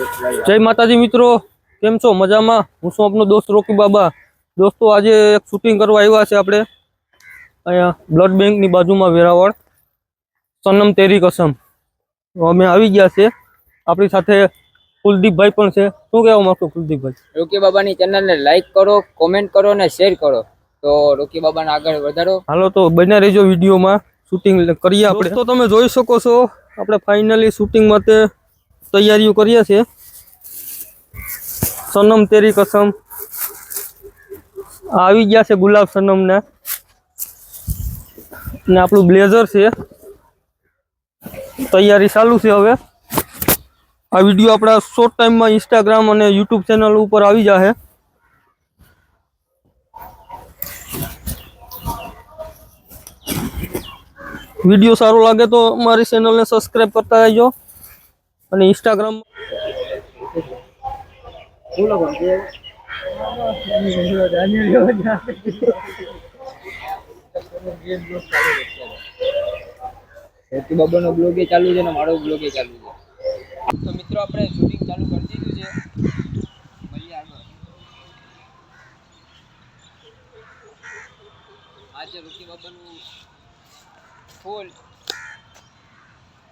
जय माताजी मित्रों, केम छो मजामां? हूँ छुं आपनो दोस्त रोकी बाबा। दोस्तों आज एक शूटिंग करवा आव्या छे आपणे अहींया ब्लड बैंक नी बाजुमां वेरावळ सनम तेरी कसम। अमे आवी गया छे, आपणी साथे कुलदीप भाई पण छे। शुं कहेवा मांगो कुलदीप भाई? रोकी बाबा नी चेनल ने लाइक करो, कमेंट करो ने शेर करो तो रोकी बाबा ने आगळ वधारो। हालो तो बने रहीजो विडियो में, शूटिंग करीए आपणे। दोस्तों तमे जोई शको छो आपणे फाइनली शूटिंग माटे तैयारीओ करीए छे। सनम तेरी कसम आवी गया छे गुलाब सनम ने आपणुं ब्लेजर छे। तैयारी चालू छे। हवे आ विडियो अपना शॉर्ट टाइम में इंस्टाग्राम और यूट्यूब चैनल पर आवी जाए। विडियो सारो लगे तो मारी चैनल ने सब्सक्राइब करता रहो और इंस्टाग्राम रोकी बाबा नो ब्लॉग चालू है, मारो ब्लॉग चालू है। तो मित्रों अपने शूटिंग चालू कर दीधुं छे। મળીએ આગળ। आज रोकी बाबाનું ફૂલ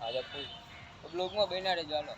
આજે ફૂલ બ્લોગમાં બન્યા રહેજો। હાલો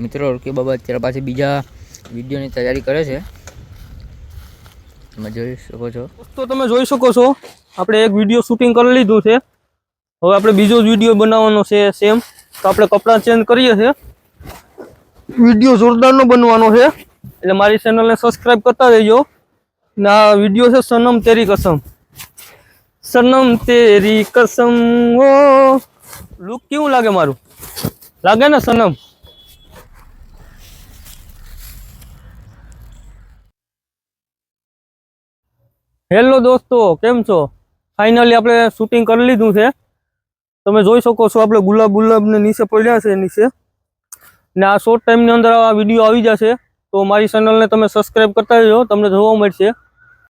मित्रों रोकी बाबा अत्यारे पाछी बीजा विडियोनी तैयारी करे छे। તમે જોઈ શકો છો। તો તમે જોઈ શકો છો આપણે એક વિડિયો શૂટિંગ કરી લીધું છે। હવે આપણે બીજો જ વિડિયો બનાવવાનો છે સેમ। તો આપણે કપડાં ચેન્જ કરીએ છે। વિડિયો જોરદારનો બનવાનો છે એટલે મારી ચેનલને સબસ્ક્રાઇબ કરતા રહેજો। ને આ વિડિયો છે સનમ તેરી કસમ। સનમ તેરી કસમ ઓ લુક કેવું લાગે મારું? લાગે ને સનમ? हेलो दोस्तों केम छो? फाइनली आपणे शूटिंग कर लीधुं छे। तमे जोई शको छो आपणे गुलाब गुलाब ने नीचे पड्या छे नीचे ने आ शॉर्ट टाइम ની અંદર આ વિડિયો આવી જશે। तो मारी चेनल ने तमे सब्सक्राइब करता रहो, तमने जोवा मळशे।